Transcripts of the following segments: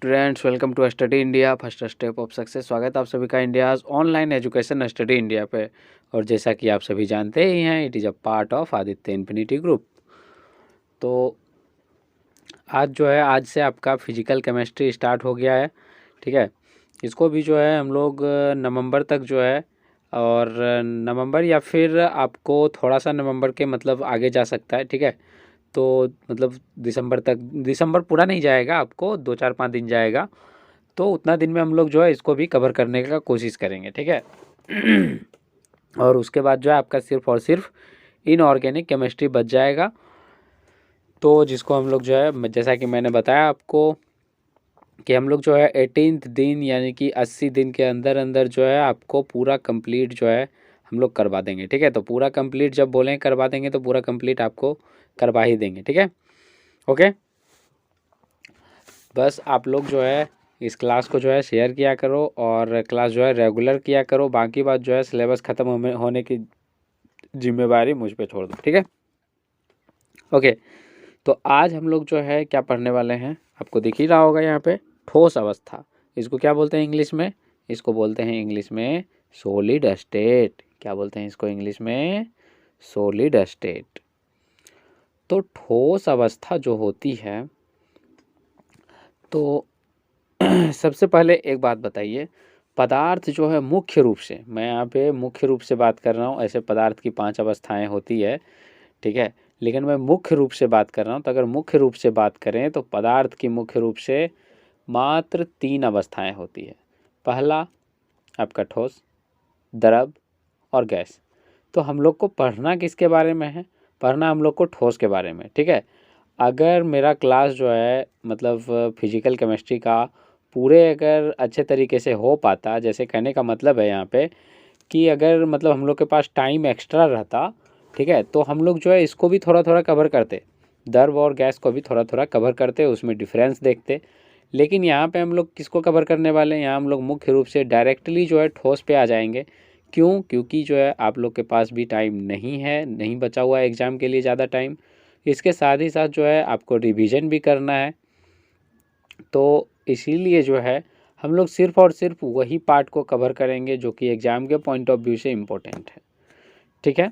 Students, welcome to study India first step of success. स्वागत है आप सभी का India's online education study India पे। और जैसा कि आप सभी जानते ही हैं, it is a part of Aditya infinity group. तो आज से आपका फिजिकल केमिस्ट्री स्टार्ट हो गया है। ठीक है, इसको भी हम लोग नवंबर तक और नवंबर या फिर आपको थोड़ा सा नवंबर के मतलब आगे जा सकता है। ठीक है, तो मतलब दिसंबर तक, दिसंबर पूरा नहीं जाएगा, आपको 2-4-5 दिन जाएगा। तो उतना दिन में हम लोग इसको भी कवर करने का कोशिश करेंगे। ठीक है और उसके बाद आपका सिर्फ और सिर्फ इनऑर्गेनिक केमिस्ट्री बच जाएगा। तो जिसको हम लोग जैसा कि मैंने बताया आपको कि हम लोग 18th दिन यानी कि 80 दिन के अंदर अंदर आपको पूरा कंप्लीट हम लोग करवा देंगे। ठीक है, तो पूरा कंप्लीट जब बोलें करवा देंगे तो पूरा कंप्लीट आपको करवा ही देंगे। ठीक है, ओके। बस आप लोग इस क्लास को शेयर किया करो और क्लास रेगुलर किया करो। बाकी बात सिलेबस ख़त्म होने की जिम्मेवारी मुझ पे छोड़ दो। ठीक है, ओके। तो आज हम लोग क्या पढ़ने वाले हैं, आपको दिख ही रहा होगा यहाँ पे। ठोस अवस्था, इसको क्या बोलते हैं इंग्लिश में? इसको बोलते हैं इंग्लिश में सॉलिड स्टेट। क्या बोलते हैं इसको इंग्लिश में? Solid state. तो ठोस अवस्था जो होती है, तो सबसे पहले एक बात बताइए, पदार्थ मुख्य रूप से, मैं यहाँ पे मुख्य रूप से बात कर रहा हूँ। ऐसे पदार्थ की 5 अवस्थाएं होती है, ठीक है, लेकिन मैं मुख्य रूप से बात कर रहा हूँ। तो अगर मुख्य रूप से बात करें तो पदार्थ की मुख्य रूप से मात्र 3 अवस्थाएं होती है। पहला आपका ठोस, द्रव और गैस। तो हम लोग को पढ़ना किसके बारे में है? पढ़ना हम लोग को ठोस के बारे में। ठीक है, अगर मेरा क्लास मतलब फिजिकल केमिस्ट्री का पूरे अगर अच्छे तरीके से हो पाता, जैसे कहने का मतलब है यहाँ पे कि अगर मतलब हम लोग के पास टाइम एक्स्ट्रा रहता, ठीक है, तो हम लोग इसको भी थोड़ा थोड़ा कवर करते, द्रव और गैस को भी थोड़ा थोड़ा कवर करते, उसमें डिफरेंस देखते। लेकिन यहाँ पे हम लोग किसको कवर करने वाले हैं? यहाँ हम लोग मुख्य रूप से डायरेक्टली ठोस पे आ जाएंगे। क्यों? क्योंकि आप लोग के पास भी टाइम नहीं है, नहीं बचा हुआ है एग्ज़ाम के लिए ज़्यादा टाइम। इसके साथ ही साथ आपको रिवीजन भी करना है। तो इसीलिए हम लोग सिर्फ और सिर्फ वही पार्ट को कवर करेंगे जो कि एग्ज़ाम के पॉइंट ऑफ व्यू से इम्पोर्टेंट है। ठीक है,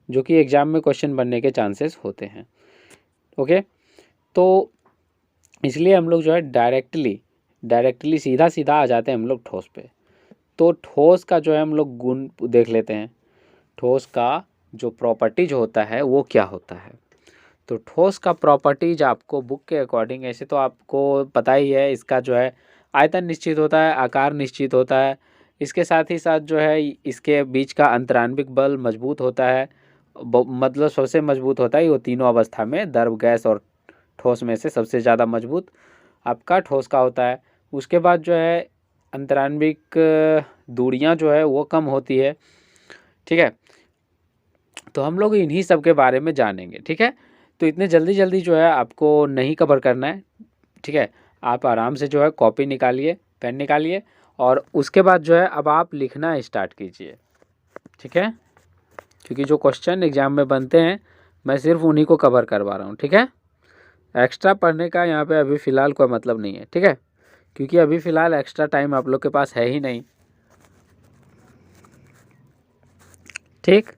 जो कि एग्ज़ाम में क्वेश्चन बनने के चांसेस होते हैं। ओके, तो इसलिए हम लोग डायरेक्टली सीधा सीधा आ जाते हैं हम लोग ठोस पे। तो ठोस का हम लोग गुण देख लेते हैं। ठोस का जो प्रॉपर्टीज होता है वो क्या होता है? तो ठोस का प्रॉपर्टीज आपको बुक के अकॉर्डिंग, ऐसे तो आपको पता ही है, इसका आयतन निश्चित होता है, आकार निश्चित होता है। इसके साथ ही साथ इसके बीच का अंतराण्विक बल मजबूत होता है। मतलब सबसे मजबूत होता है वो तीनों अवस्था में, द्रव, गैस और ठोस में से सबसे ज़्यादा मजबूत आपका ठोस का होता है। उसके बाद अंतराण्विक दूरियां वो कम होती है। ठीक है, तो हम लोग इन्हीं सब के बारे में जानेंगे। ठीक है, तो इतने जल्दी जल्दी आपको नहीं कवर करना है। ठीक है, आप आराम से कॉपी निकालिए, पेन निकालिए और उसके बाद अब आप लिखना स्टार्ट कीजिए। ठीक है, क्योंकि जो क्वेश्चन एग्जाम में बनते हैं मैं सिर्फ उन्हीं को कवर करवा रहा हूँ। ठीक है, एक्स्ट्रा पढ़ने का यहाँ पे अभी फ़िलहाल कोई मतलब नहीं है। ठीक है, क्योंकि अभी फ़िलहाल एक्स्ट्रा टाइम आप लोग के पास है ही नहीं। ठीक,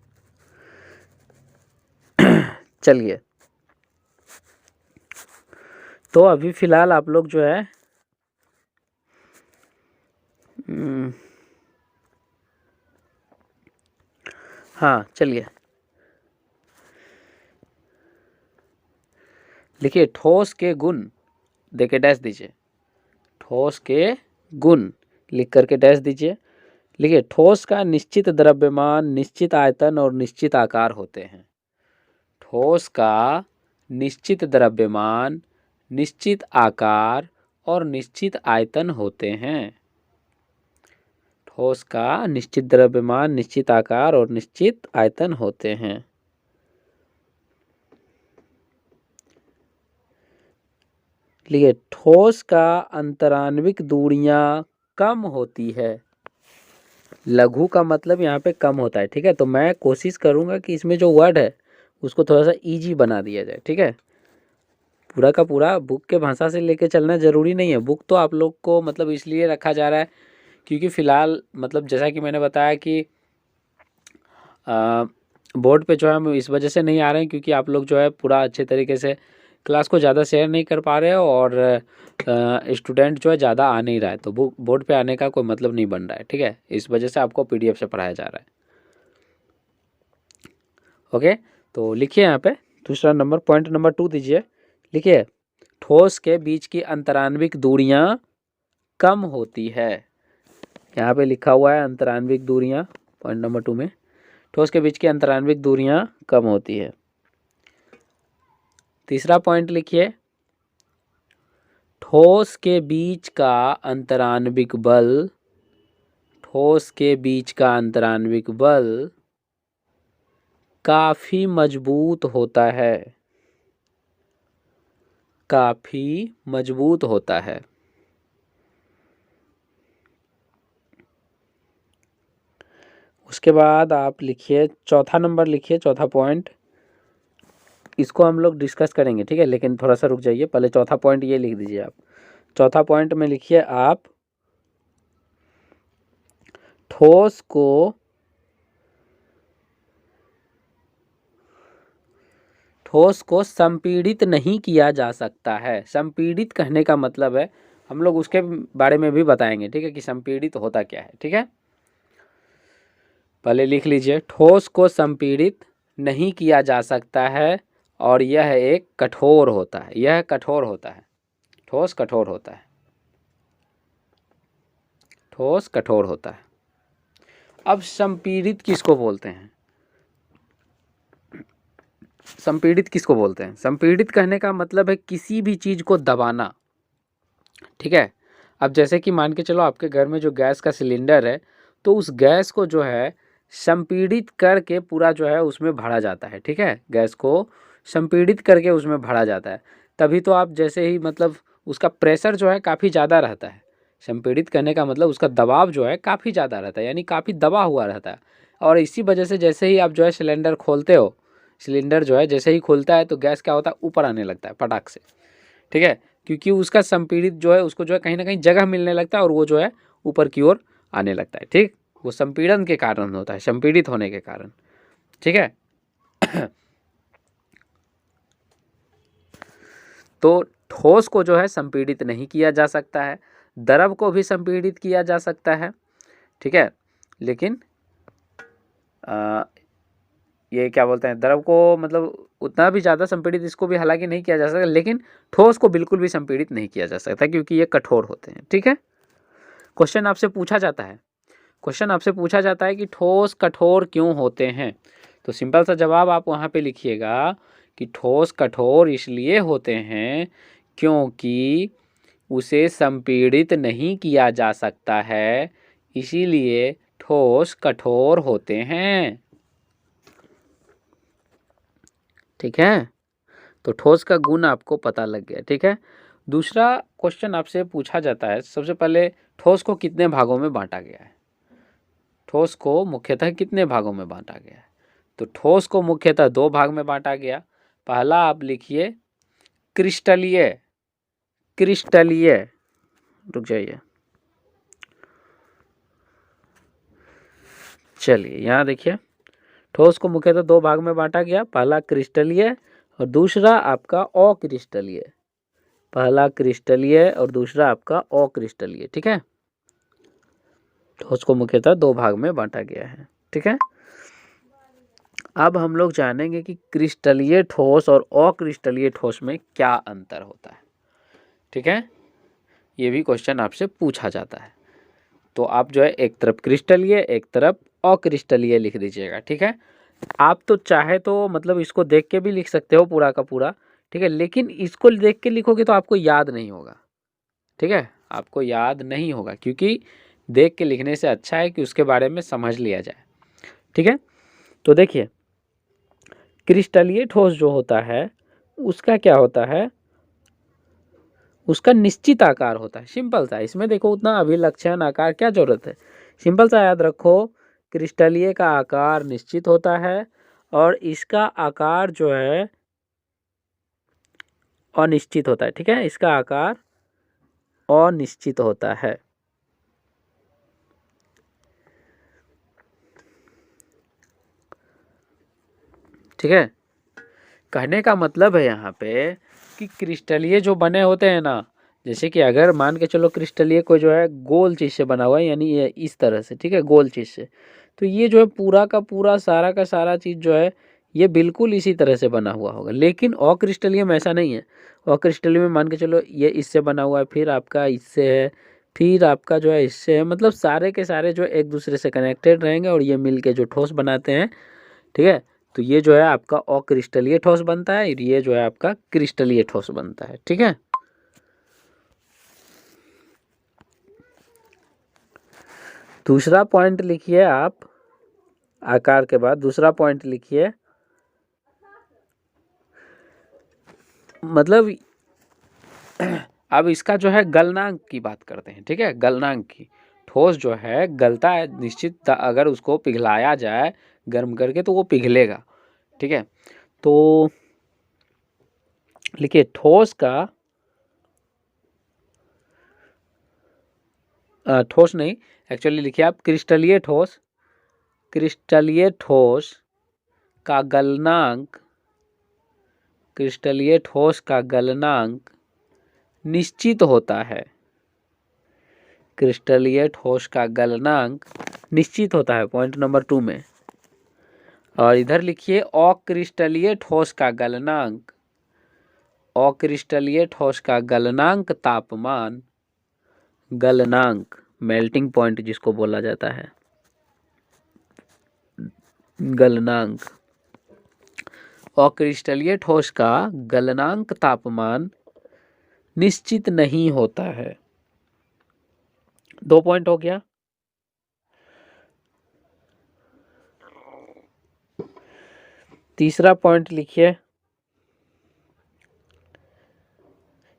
चलिए, तो अभी फ़िलहाल आप लोग हाँ चलिए लिखिए, ठोस के गुण देके डैश दीजिए। ठोस के गुण लिख करके डैश दीजिए। लिखिए, ठोस का निश्चित द्रव्यमान, निश्चित आयतन और निश्चित आकार होते हैं। ठोस का निश्चित द्रव्यमान, निश्चित आकार और निश्चित आयतन होते हैं। ठोस का निश्चित द्रव्यमान, निश्चित आकार और निश्चित आयतन होते हैं। लिए ठोस का अंतराण्विक दूरियां कम होती है। लघु का मतलब यहाँ पे कम होता है। ठीक है, तो मैं कोशिश करूंगा कि इसमें जो वर्ड है उसको थोड़ा सा इजी बना दिया जाए। ठीक है, पूरा का पूरा बुक के भाषा से लेके चलना ज़रूरी नहीं है। बुक तो आप लोग को मतलब इसलिए रखा जा रहा है क्योंकि फ़िलहाल मतलब जैसा कि मैंने बताया कि बोर्ड पे जो है हम इस वजह से नहीं आ रहे हैं क्योंकि आप लोग जो है पूरा अच्छे तरीके से क्लास को ज़्यादा शेयर नहीं कर पा रहे हो और स्टूडेंट जो है ज़्यादा आ नहीं रहा है, तो बुक बोर्ड पे आने का कोई मतलब नहीं बन रहा है। ठीक है, इस वजह से आपको PDF से पढ़ाया जा रहा है। ओके, तो लिखिए यहाँ पे दूसरा नंबर, पॉइंट नंबर 2 दीजिए। लिखिए, ठोस के बीच की अंतराण्विक दूरियां कम होती है। यहाँ पे लिखा हुआ है अंतराण्विक दूरियां, पॉइंट नंबर 2 में ठोस के बीच की अंतराण्विक दूरियां कम होती है। तीसरा पॉइंट लिखिए, ठोस के बीच का अंतराण्विक बल, ठोस के बीच का अंतराण्विक बल काफी मजबूत होता है, काफी मजबूत होता है। उसके बाद आप लिखिए चौथा नंबर, लिखिए चौथा पॉइंट, इसको हम लोग डिस्कस करेंगे। ठीक है, लेकिन थोड़ा सा रुक जाइए, पहले चौथा पॉइंट ये लिख दीजिए आप। चौथा पॉइंट में लिखिए आप, ठोस को संपीड़ित नहीं किया जा सकता है। संपीड़ित कहने का मतलब है, हम लोग उसके बारे में भी बताएंगे। ठीक है, कि संपीड़ित होता क्या है। ठीक है, पहले लिख लीजिए, ठोस को संपीड़ित नहीं किया जा सकता है और यह एक कठोर होता है। यह कठोर होता है, ठोस कठोर होता है, ठोस कठोर होता है। अब संपीड़ित किसको बोलते हैं? संपीड़ित किसको बोलते हैं? संपीड़ित कहने का मतलब है किसी भी चीज़ को दबाना। ठीक है, अब जैसे कि मान के चलो आपके घर में जो गैस का सिलेंडर है, तो उस गैस को जो है संपीड़ित करके पूरा जो है उसमें भरा जाता है। ठीक है, गैस को संपीड़ित करके उसमें भरा जाता है, तभी तो आप जैसे ही मतलब उसका प्रेशर जो है काफ़ी ज़्यादा रहता है। संपीड़ित करने का मतलब उसका दबाव जो है काफ़ी ज़्यादा रहता है, यानी काफ़ी दबा हुआ रहता है। और इसी वजह से जैसे ही आप जो है सिलेंडर खोलते हो, सिलेंडर जो है जैसे ही खुलता है तो गैस क्या होता है, ऊपर आने लगता है फटाक से। ठीक है, क्योंकि उसका संपीड़ित जो है उसको जो है कहीं ना कहीं जगह मिलने लगता है और वो जो है ऊपर की ओर आने लगता है। ठीक, वो संपीड़न के कारण होता है, संपीड़ित होने के कारण। ठीक है तो ठोस को जो है संपीड़ित नहीं किया जा सकता है, द्रव को भी संपीड़ित किया जा सकता है। ठीक है, लेकिन ये क्या बोलते हैं, द्रव को मतलब उतना भी ज़्यादा संपीड़ित इसको भी हालांकि नहीं किया जा सकता, लेकिन ठोस को बिल्कुल भी संपीड़ित नहीं किया जा सकता क्योंकि ये कठोर होते हैं। ठीक है, क्वेश्चन आपसे पूछा जाता है, क्वेश्चन आपसे पूछा जाता है कि ठोस कठोर क्यों होते हैं, तो सिंपल सा जवाब आप वहाँ पे लिखिएगा कि ठोस कठोर इसलिए होते हैं क्योंकि उसे संपीड़ित नहीं किया जा सकता है, इसीलिए ठोस कठोर होते हैं। ठीक है, तो ठोस का गुण आपको पता लग गया। ठीक है, दूसरा क्वेश्चन आपसे पूछा जाता है, सबसे पहले ठोस को कितने भागों में बांटा गया है? ठोस को मुख्यतः कितने भागों में बांटा गया है? तो ठोस को मुख्यतः 2 भाग में बांटा गया। पहला आप लिखिए क्रिस्टलीय, क्रिस्टलीय, रुक जाइए, चलिए यहाँ देखिए, ठोस को मुख्यतः 2 भाग में बांटा गया, पहला क्रिस्टलीय और दूसरा आपका अक्रिस्टलीय। पहला क्रिस्टलीय और दूसरा आपका अक्रिस्टलीय। ठीक है, ठोस को मुख्यतः 2 भाग में बांटा गया है। ठीक है, अब हम लोग जानेंगे कि क्रिस्टलीय ठोस और अक्रिस्टलीय ठोस में क्या अंतर होता है। ठीक है, ये भी क्वेश्चन आपसे पूछा जाता है, तो आप जो है एक तरफ क्रिस्टलीय एक तरफ अक्रिस्टलीय लिख दीजिएगा। ठीक है, आप तो चाहे तो मतलब इसको देख के भी लिख सकते हो पूरा का पूरा। ठीक है, लेकिन इसको देख के लिखोगे तो आपको याद नहीं होगा। ठीक है, आपको याद नहीं होगा क्योंकि देख के लिखने से अच्छा है कि उसके बारे में समझ लिया जाए। ठीक है, तो देखिए क्रिस्टलीय ठोस जो होता है उसका क्या होता है, उसका निश्चित आकार होता है। सिंपल सा, इसमें देखो उतना अभिलक्षण आकार क्या जरूरत है, सिंपल सा याद रखो, क्रिस्टलीय का आकार निश्चित होता है और इसका आकार जो है अनिश्चित होता है, ठीक है, इसका आकार अनिश्चित होता है। ठीक है, कहने का मतलब है यहाँ पे कि क्रिस्टलीय जो बने होते हैं ना, जैसे कि अगर मान के चलो क्रिस्टलीय को जो है गोल चीज से बना हुआ है, यानी ये इस तरह से, ठीक है, गोल चीज से, तो ये जो है पूरा का पूरा सारा का सारा चीज जो है ये बिल्कुल इसी तरह से बना हुआ होगा। लेकिन अक्रिस्टलीय में ऐसा नहीं है। अक्रिस्टलीय में मान के चलो ये इससे बना हुआ है, फिर आपका इससे है, फिर आपका जो है इससे है, मतलब सारे के सारे जो एक दूसरे से कनेक्टेड रहेंगे और ये मिल के जो ठोस बनाते हैं। ठीक है, तो ये जो है आपका अक्रिस्टलीय ठोस बनता है, ये जो है आपका क्रिस्टलीय ठोस बनता है। ठीक है, दूसरा पॉइंट लिखिए आप, आकार के बाद दूसरा पॉइंट लिखिए, मतलब अब इसका जो है गलनांक की बात करते हैं। ठीक है, गलनांक की, ठोस जो है गलता है निश्चित, अगर उसको पिघलाया जाए गर्म करके तो वो पिघलेगा। ठीक है, तो लिखिए ठोस का, ठोस नहीं, एक्चुअली लिखिए आप क्रिस्टलीय ठोस, क्रिस्टलीय ठोस का गलनांक, क्रिस्टलीय ठोस का गलनांक निश्चित होता है। क्रिस्टलीय ठोस का गलनांक निश्चित होता है, पॉइंट नंबर 2 में। और इधर लिखिए अक्रिस्टलीय ठोस का गलनांक, अक्रिस्टलीय ठोस का गलनांक तापमान, गलनांक मेल्टिंग पॉइंट जिसको बोला जाता है, गलनांक, अक्रिस्टलीय ठोस का गलनांक तापमान निश्चित नहीं होता है। 2 पॉइंट हो गया। तीसरा पॉइंट लिखिए,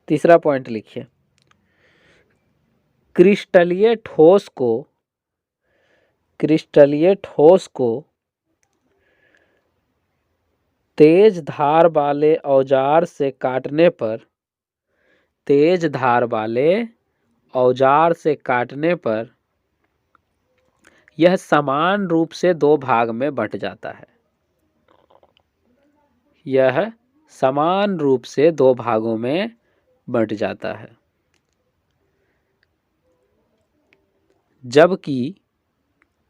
तीसरा पॉइंट लिखिए, क्रिस्टलीय ठोस को, क्रिस्टलीय ठोस को तेज धार वाले औजार से काटने पर, तेज धार वाले औजार से काटने पर यह समान रूप से 2 भाग में बंट जाता है। यह समान रूप से 2 भागों में बंट जाता है। जबकि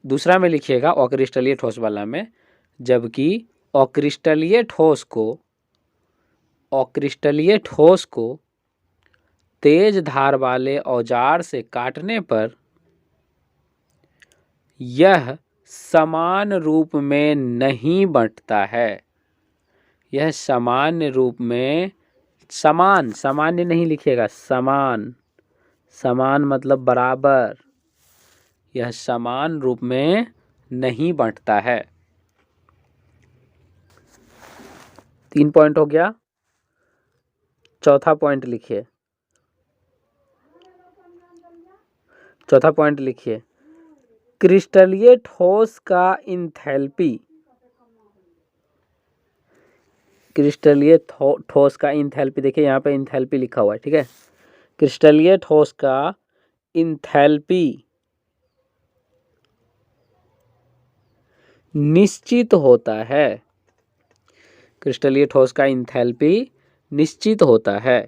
दूसरा में लिखिएगा अक्रिस्टलीय ठोस वाला में, जबकि अक्रिस्टलीय ठोस को, अक्रिस्टलीय ठोस को तेज धार वाले औजार से काटने पर यह समान रूप में नहीं बंटता है। यह सामान्य रूप में, समान, सामान्य नहीं लिखिएगा, समान, समान मतलब बराबर, यह समान रूप में नहीं बंटता है। 3 पॉइंट हो गया। चौथा पॉइंट लिखिए, चौथा पॉइंट लिखिए, क्रिस्टलीय ठोस का इंथैल्पी, क्रिस्टलीय ठोस का इंथैल्पी, देखिए यहाँ पे इंथैल्पी लिखा हुआ है। ठीक है, क्रिस्टलीय ठोस का इंथैल्पी निश्चित होता है, क्रिस्टलीय ठोस का इंथैल्पी निश्चित होता है,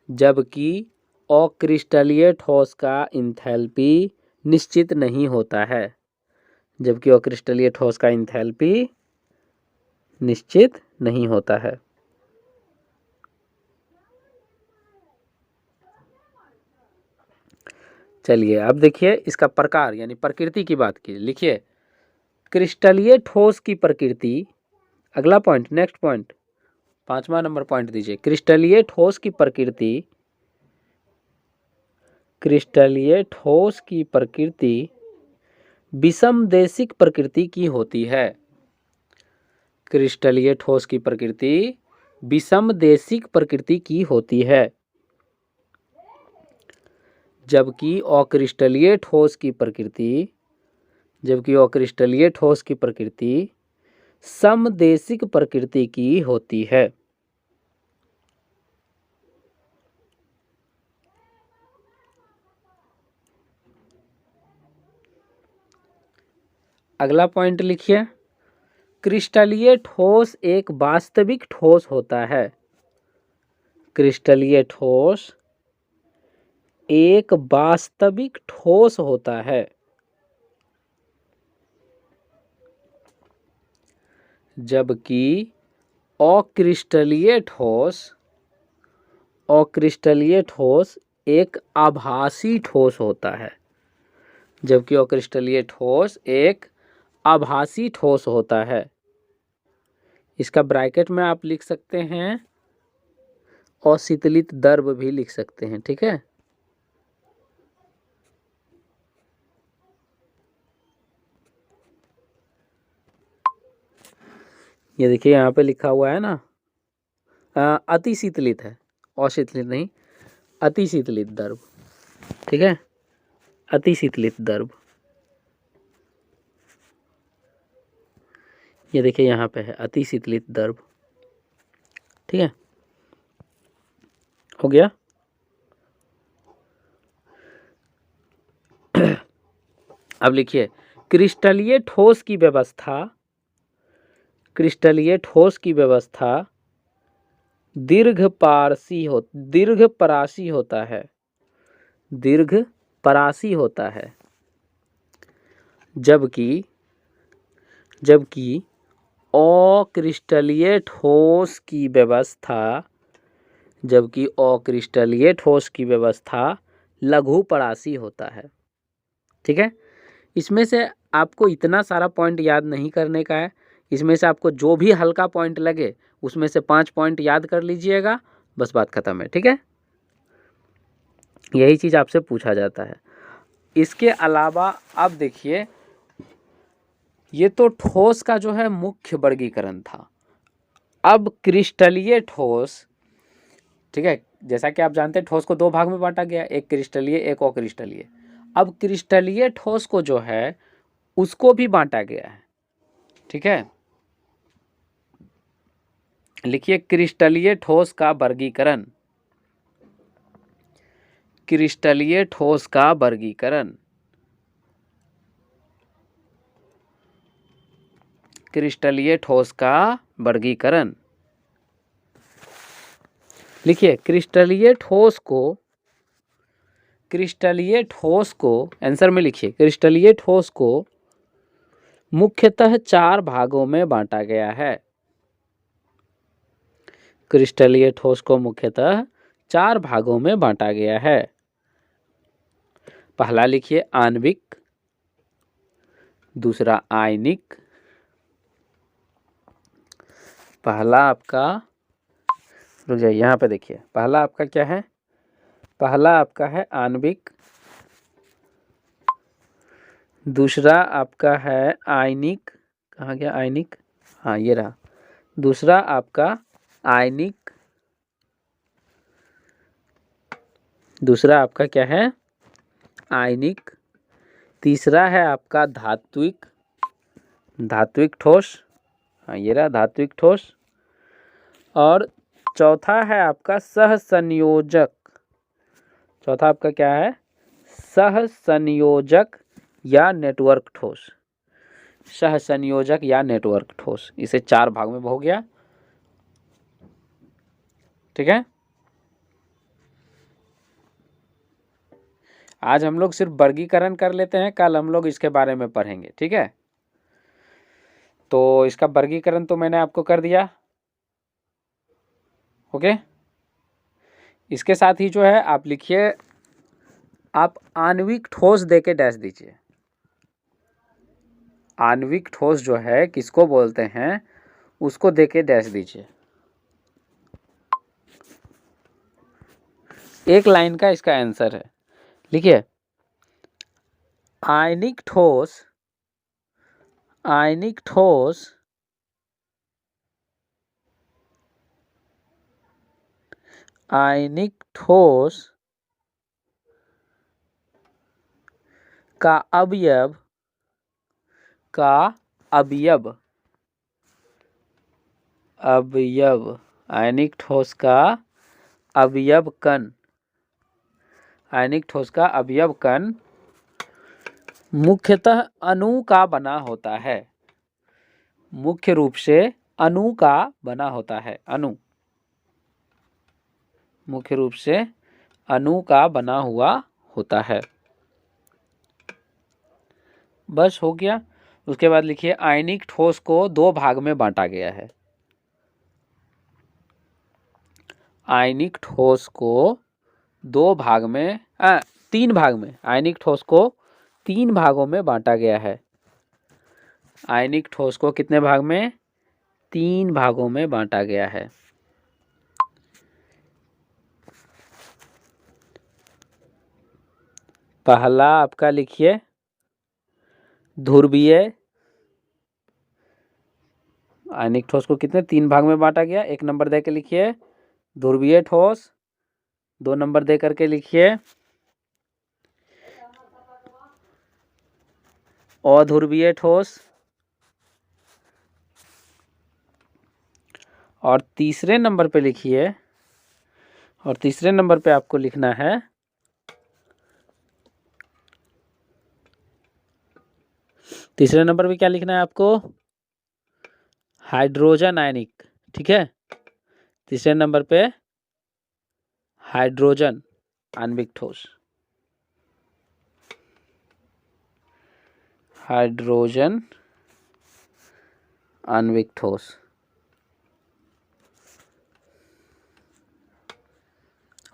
जबकि अक्रिस्टलीय ठोस का इंथैल्पी निश्चित नहीं होता है, जबकि अक्रिस्टलीय ठोस का इंथैल्पी निश्चित नहीं होता है। चलिए अब देखिए इसका प्रकार यानी प्रकृति की बात की। लिखिए क्रिस्टलीय ठोस की प्रकृति, अगला पॉइंट, नेक्स्ट पॉइंट, 5वां नंबर पॉइंट दीजिए, क्रिस्टलीय ठोस की प्रकृति, क्रिस्टलीय ठोस की प्रकृति विषमदेशिक प्रकृति की होती है। क्रिस्टलीय ठोस की प्रकृति विषमदेशिक प्रकृति की होती है, जबकि अक्रिस्टलीय ठोस की प्रकृति, जबकि अक्रिस्टलीय ठोस की प्रकृति समदेशिक प्रकृति की होती है। अगला पॉइंट लिखिए, क्रिस्टलीय ठोस एक वास्तविक ठोस होता है। क्रिस्टलीय ठोस एक वास्तविक ठोस होता है, जबकि अक्रिस्टलीय ठोस एक आभासी ठोस होता है। जबकि अक्रिस्टलीय ठोस एक आभासी ठोस होता है। इसका ब्रैकेट में आप लिख सकते हैं अशीतलित द्रव भी लिख सकते हैं, ठीक है। ये देखिए यहाँ पे लिखा हुआ है ना, अति शीतलित है, अशीतलित नहीं, अति शीतलित द्रव, ठीक है, अति शीतलित द्रव। ये देखिए यहाँ पे है अति शीतलित द्रव, ठीक है, हो गया। अब लिखिए, क्रिस्टलीय ठोस की व्यवस्था दीर्घ परासी होता है, जबकि अक्रिस्टलीय ठोस की व्यवस्था लघु परासी होता है, ठीक है। इसमें से आपको इतना सारा पॉइंट याद नहीं करने का है। इसमें से आपको जो भी हल्का पॉइंट लगे उसमें से 5 पॉइंट याद कर लीजिएगा, बस बात खत्म है, ठीक है। यही चीज़ आपसे पूछा जाता है। इसके अलावा अब देखिए, ये तो ठोस का जो है मुख्य वर्गीकरण था। अब क्रिस्टलीय ठोस, ठीक है, जैसा कि आप जानते हैं ठोस को 2 भाग में बांटा गया, एक क्रिस्टलीय एक अक्रिस्टलीय। अब क्रिस्टलीय ठोस को जो है उसको भी बांटा गया है, ठीक है। लिखिए, क्रिस्टलीय ठोस का वर्गीकरण। क्रिस्टलीय ठोस का वर्गीकरण, क्रिस्टलीय ठोस का वर्गीकरण। लिखिए, क्रिस्टलीय ठोस को आंसर में लिखिए, क्रिस्टलीय ठोस को मुख्यतः 4 भागों में बांटा गया है। क्रिस्टलीय ठोस को मुख्यतः 4 भागों में बांटा गया है। पहला लिखिए आणविक, दूसरा आयनिक, पहला आपका, रुक जाइए यहाँ पे देखिए, पहला आपका क्या है, पहला आपका है आणविक, दूसरा आपका है आयनिक, कहाँ गया आयनिक, हाँ ये रहा, दूसरा आपका आयनिक, दूसरा आपका क्या है आयनिक, तीसरा है आपका धात्विक ठोस, हाँ ये रहा धात्विक ठोस, और चौथा है आपका सहसंयोजक। चौथा आपका क्या है, सहसंयोजक या नेटवर्क ठोस, सहसंयोजक या नेटवर्क ठोस। इसे 4 भाग में हो गया, ठीक है। आज हम लोग सिर्फ वर्गीकरण कर लेते हैं, कल हम लोग इसके बारे में पढ़ेंगे, ठीक है। तो इसका वर्गीकरण तो मैंने आपको कर दिया, ओके। इसके साथ ही जो है आप लिखिए, आप आणविक ठोस देके डैश दीजिए। आणविक ठोस जो है किसको बोलते हैं उसको देके डैश दीजिए। एक लाइन का इसका आंसर है, लिखिए, आयनिक ठोस का अवयव आयनिक ठोस का अवयव कण मुख्यतः अणु का बना होता है। मुख्य रूप से अणु का बना होता है। अणु, मुख्य रूप से अणु का बना हुआ होता है। बस हो गया। उसके बाद लिखिए आयनिक ठोस को दो भाग में बांटा गया है। आयनिक ठोस को दो भाग में तीन भाग में, आयनिक ठोस को तीन भागों में बांटा गया है। आयनिक ठोस को कितने भाग में? तीन भागों में बांटा गया है। पहला आपका लिखिए ध्रुवीय। आयनिक ठोस को कितने? तीन भाग में बांटा गया। एक नंबर दे के लिखिए ध्रुवीय ठोस। दो नंबर दे करके लिखिए अध्रुवीय ठोस। और तीसरे नंबर पे लिखिए, और तीसरे नंबर पे आपको लिखना है तीसरे नंबर पे क्या लिखना है आपको? हाइड्रोजन आयनिक। ठीक है, तीसरे नंबर पे हाइड्रोजन आणविक ठोस। हाइड्रोजन आणविक ठोस।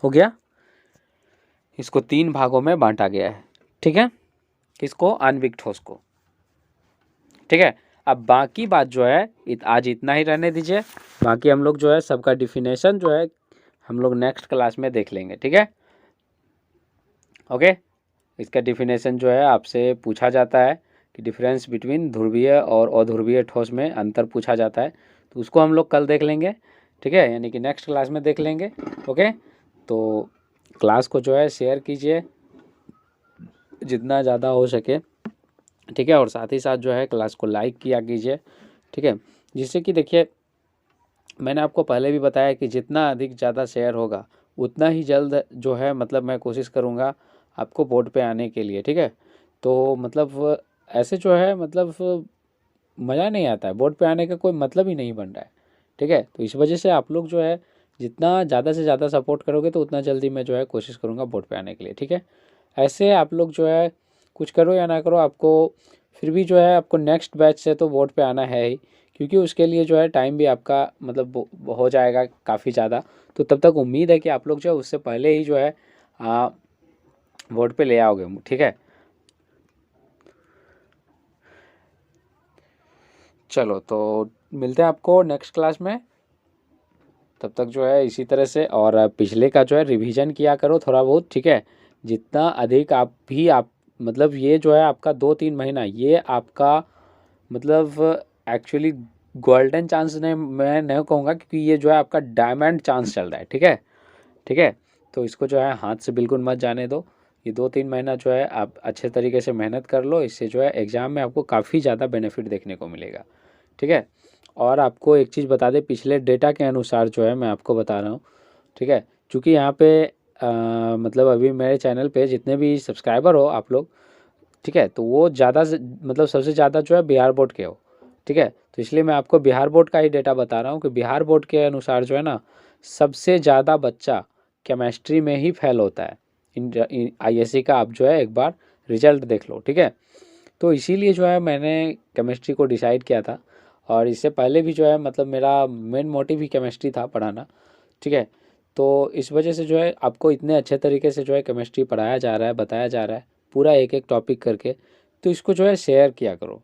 हो गया। इसको तीन भागों में बांटा गया है। ठीक है, किसको? आणविक ठोस को। ठीक है, अब बाकी बात जो है आज इतना ही रहने दीजिए। बाकी हम लोग जो है सबका डिफिनेशन जो है हम लोग नेक्स्ट क्लास में देख लेंगे। ठीक है, ओके। इसका डिफिनेशन जो है आपसे पूछा जाता है कि डिफरेंस बिटवीन ध्रुवीय और अध्रुवीय ठोस में अंतर पूछा जाता है, तो उसको हम लोग कल देख लेंगे। ठीक है, यानी कि नेक्स्ट क्लास में देख लेंगे। ओके, तो क्लास को जो है शेयर कीजिए जितना ज़्यादा हो सके। ठीक है, और साथ ही साथ जो है क्लास को लाइक किया कीजिए। ठीक है, जिससे कि देखिए मैंने आपको पहले भी बताया कि जितना अधिक ज़्यादा शेयर होगा उतना ही जल्द जो है मतलब मैं कोशिश करूँगा आपको बोर्ड पे आने के लिए। ठीक है, तो मतलब ऐसे जो है मतलब मज़ा नहीं आता है, बोर्ड पे आने का कोई मतलब ही नहीं बन रहा है। ठीक है, तो इस वजह से आप लोग जो है जितना ज़्यादा से ज़्यादा सपोर्ट करोगे तो उतना जल्दी मैं जो है कोशिश करूँगा बोर्ड पे आने के लिए। ठीक है, ऐसे आप लोग जो है कुछ करो या ना करो, आपको फिर भी जो है आपको नेक्स्ट बैच से तो बोर्ड पे आना है ही, क्योंकि उसके लिए जो है टाइम भी आपका मतलब हो जाएगा काफ़ी ज़्यादा। तो तब तक उम्मीद है कि आप लोग जो है उससे पहले ही जो है बोर्ड पे ले आओगे। ठीक है, चलो तो मिलते हैं आपको नेक्स्ट क्लास में। तब तक जो है इसी तरह से और पिछले का जो है रिवीजन किया करो थोड़ा बहुत। ठीक है, जितना अधिक आप मतलब ये जो है आपका 2-3 महीना ये आपका मतलब एक्चुअली गोल्डन चांस नहीं, मैं नहीं कहूँगा, क्योंकि ये जो है आपका डायमंड चांस चल रहा है। ठीक है, ठीक है, तो इसको जो है हाथ से बिल्कुल मत जाने दो। ये 2-3 महीना जो है आप अच्छे तरीके से मेहनत कर लो, इससे जो है एग्ज़ाम में आपको काफ़ी ज़्यादा बेनिफिट देखने को मिलेगा। ठीक है, और आपको एक चीज़ बता दें, पिछले डेटा के अनुसार जो है मैं आपको बता रहा हूँ। ठीक है, चूँकि यहाँ पे मतलब अभी मेरे चैनल पे जितने भी सब्सक्राइबर हो आप लोग, ठीक है, तो वो ज़्यादा से मतलब सबसे ज़्यादा जो है बिहार बोर्ड के हो। ठीक है, तो इसलिए मैं आपको बिहार बोर्ड का ही डेटा बता रहा हूँ कि बिहार बोर्ड के अनुसार जो है ना सबसे ज़्यादा बच्चा केमिस्ट्री में ही फेल होता है। ISC का आप जो है एक बार रिजल्ट देख लो। ठीक है, तो इसीलिए जो है मैंने केमिस्ट्री को डिसाइड किया था, और इससे पहले भी जो है मतलब मेरा मेन मोटिव ही केमिस्ट्री था पढ़ाना। ठीक है, तो इस वजह से जो है आपको इतने अच्छे तरीके से जो है केमिस्ट्री पढ़ाया जा रहा है, बताया जा रहा है पूरा एक एक टॉपिक करके, तो इसको जो है शेयर किया करो।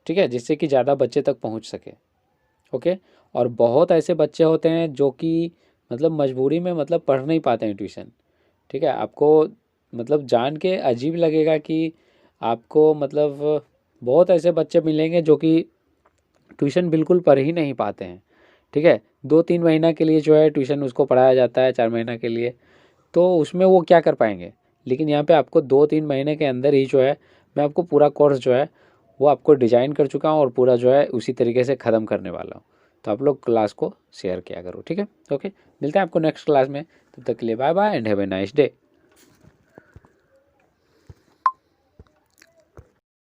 ठीक है, जिससे कि ज़्यादा बच्चे तक पहुंच सके। ओके, और बहुत ऐसे बच्चे होते हैं जो कि मतलब मजबूरी में मतलब पढ़ नहीं पाते हैं ट्यूशन। ठीक है, आपको मतलब जान के अजीब लगेगा कि आपको मतलब बहुत ऐसे बच्चे मिलेंगे जो कि ट्यूशन बिल्कुल पढ़ ही नहीं पाते हैं। ठीक है, 2-3 महीना के लिए जो है ट्यूशन उसको पढ़ाया जाता है, 4 महीना के लिए, तो उसमें वो क्या कर पाएंगे। लेकिन यहाँ पे आपको 2-3 महीने के अंदर ही जो है मैं आपको पूरा कोर्स जो है वो आपको डिज़ाइन कर चुका हूँ और पूरा जो है उसी तरीके से ख़त्म करने वाला हूँ। तो आप लोग क्लास को शेयर किया करो। ठीक है, ओके, मिलते हैं आपको नेक्स्ट क्लास में। तब तक के लिए bye bye and have a nice day.